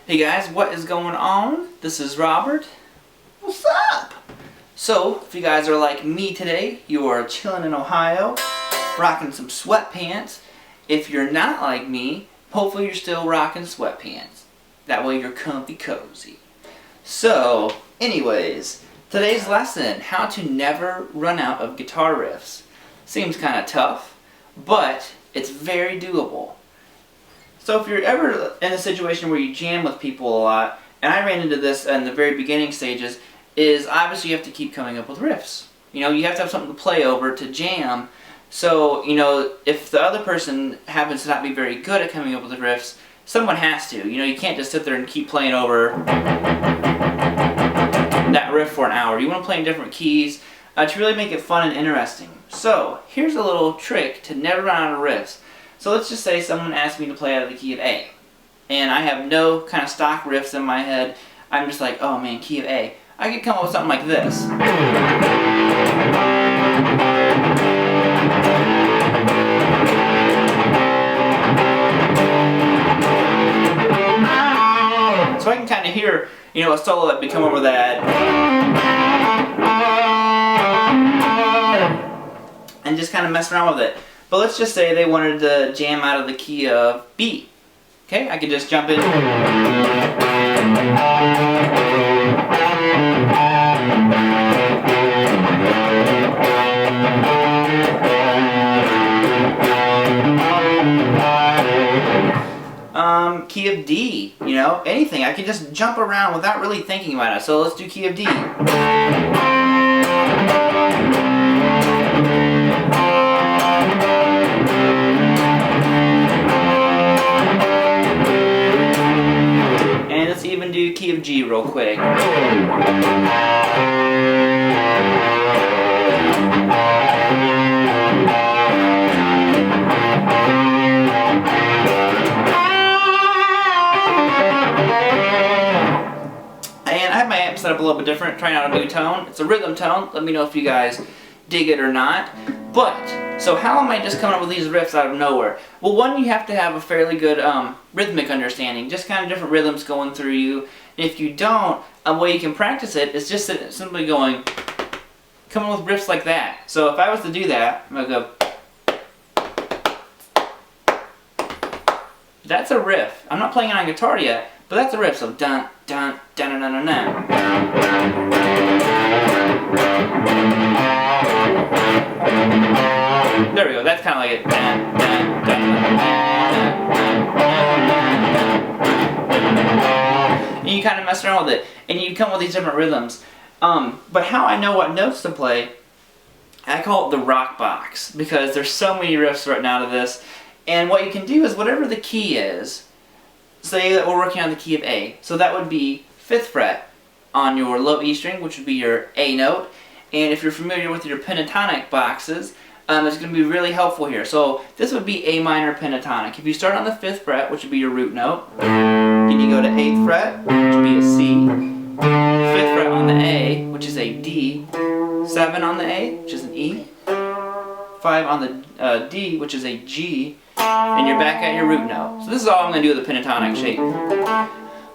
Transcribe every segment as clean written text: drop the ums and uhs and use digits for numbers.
Hey guys, what is going on? This is Robert. What's up? So, if you guys are like me today, you are chilling in Ohio, rocking some sweatpants. If you're not like me, hopefully you're still rocking sweatpants. That way you're comfy cozy. So, anyways, today's lesson, how to never run out of guitar riffs. Seems kind of tough, but it's very doable. So if you're ever in a situation where you jam with people a lot, and I ran into this in the very beginning stages, is obviously you have to keep coming up with riffs. You know, you have to have something to play over to jam. So, you know, if the other person happens to not be very good at coming up with the riffs, someone has to. You know, you can't just sit there and keep playing over that riff for an hour. You want to play in different keys to really make it fun and interesting. So, here's a little trick to never run out of riffs. So let's just say someone asked me to play out of the key of A, and I have no kind of stock riffs in my head. I'm just like, oh man, key of A. I could come up with something like this. So I can kind of hear, you know, a solo that would come over that, and just kind of mess around with it. But let's just say they wanted to jam out of the key of B. Okay, I could just jump in. Key of D, you know, anything. I could just jump around without really thinking about it. So let's do key of D. And let's even do key of G real quick. Set up a little bit different, trying out a new tone. It's a rhythm tone. Let me know if you guys dig it or not. But, so how am I just coming up with these riffs out of nowhere? Well, one, you have to have a fairly good rhythmic understanding, just kind of different rhythms going through you. And if you don't, a way you can practice it is just simply coming with riffs like that. So if I was to do that, I'm going to go. That's a riff. I'm not playing it on guitar yet, but that's a riff. So dun, dun, dun, dun, dun, dun, dun. There we go. That's kind of like it. Dun, dun, dun, dun, dun. And you kind of mess around with it, and you come with these different rhythms. But how I know what notes to play, I call it the rock box, because there's so many riffs right now to this. And what you can do is whatever the key is. Say that we're working on the key of A, so that would be 5th fret on your low E string, which would be your A note. And if you're familiar with your pentatonic boxes, it's going to be really helpful here. So this would be A minor pentatonic. If you start on the 5th fret, which would be your root note, then you go to 8th fret, which would be a C, 5th fret on the A, which is a D, 7 on the A, which is an E, 5 on the D, which is a G, and you're back at your root note. So this is all I'm going to do with the pentatonic shape.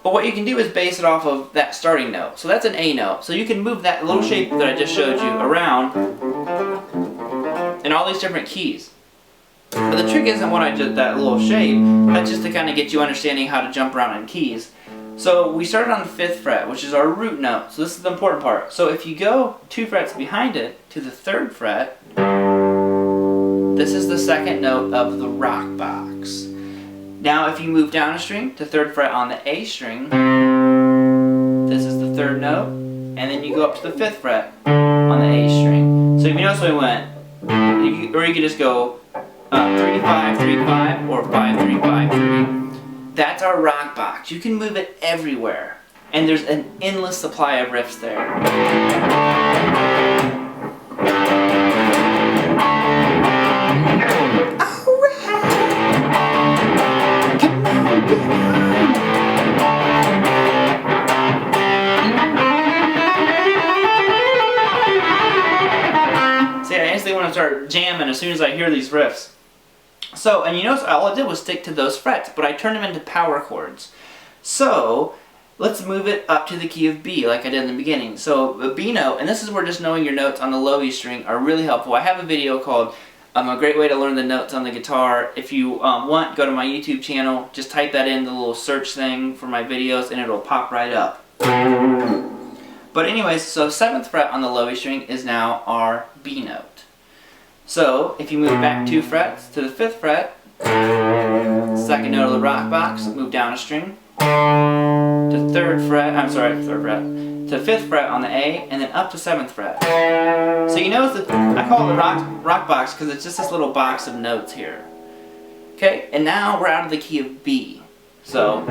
But what you can do is base it off of that starting note. So that's an A note. So you can move that little shape that I just showed you around in all these different keys. But the trick isn't what I did, that little shape. That's just to kind of get you understanding how to jump around in keys. So we started on the 5th fret, which is our root note. So this is the important part. So if you go 2 frets behind it to the 3rd fret, this is the 2nd note of the rock box. Now if you move down a string to 3rd fret on the A string, this is the 3rd note, and then you go up to the 5th fret on the A string. So if you notice we went, or you could just go 3-5, 3-5, or 5-3, 5-3. That's our rock box. You can move it everywhere, and there's an endless supply of riffs there. See, I instantly want to start jamming as soon as I hear these riffs. So, and you notice all I did was stick to those frets, but I turned them into power chords. So let's move it up to the key of B like I did in the beginning. So the B note, and this is where just knowing your notes on the low E string are really helpful. I have a video called A Great Way to Learn the Notes on the Guitar. If you want, go to my YouTube channel, just type that in the little search thing for my videos and it'll pop right up. But anyways, so 7th fret on the low E string is now our B note. So if you move back 2 frets to the 5th fret, 2nd note of the rock box, move down a string, to 3rd fret, to 5th fret on the A, and then up to 7th fret. So you notice that I call it the rock box because it's just this little box of notes here. Okay, and now we're out of the key of B. So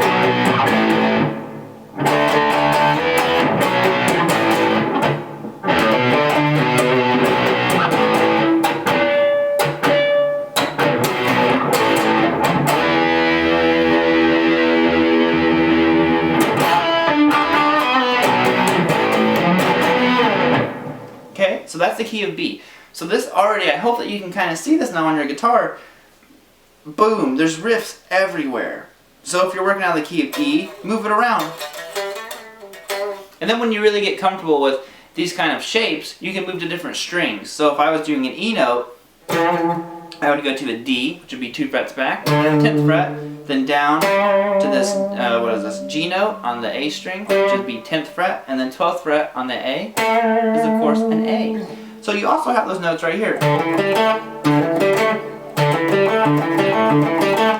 so that's the key of B. So this already, I hope that you can kind of see this now on your guitar. Boom, there's riffs everywhere. So if you're working on the key of E, move it around. And then when you really get comfortable with these kind of shapes, you can move to different strings. So if I was doing an E note, I would go to a D, which would be 2 frets back, 10th fret, then down to this, G note on the A string, which would be 10th fret, and then 12th fret on the A is of course an A. So you also have those notes right here,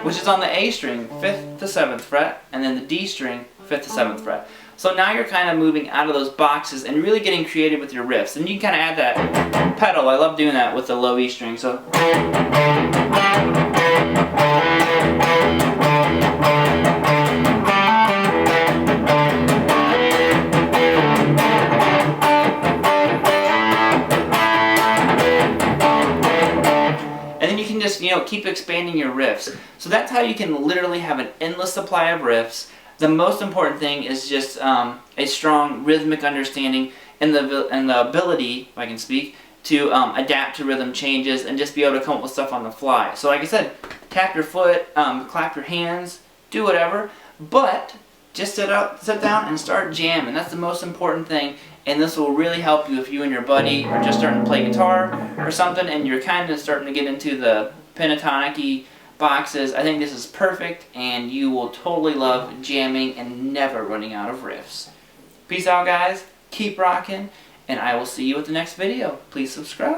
which is on the A string, 5th to 7th fret, and then the D string, 5th to 7th fret. So now you're kind of moving out of those boxes and really getting creative with your riffs. And you can kind of add that pedal. I love doing that with the low E string. So and then you can just, keep expanding your riffs. So that's how you can literally have an endless supply of riffs. The most important thing is just a strong rhythmic understanding and the ability, if I can speak, to adapt to rhythm changes and just be able to come up with stuff on the fly. So like I said, tap your foot, clap your hands, do whatever, but just sit down and start jamming. That's the most important thing, and this will really help you if you and your buddy are just starting to play guitar or something and you're kind of starting to get into the pentatonic-y boxes. I think this is perfect, and you will totally love jamming and never running out of riffs. Peace out, guys. Keep rocking, and I will see you at the next video. Please subscribe.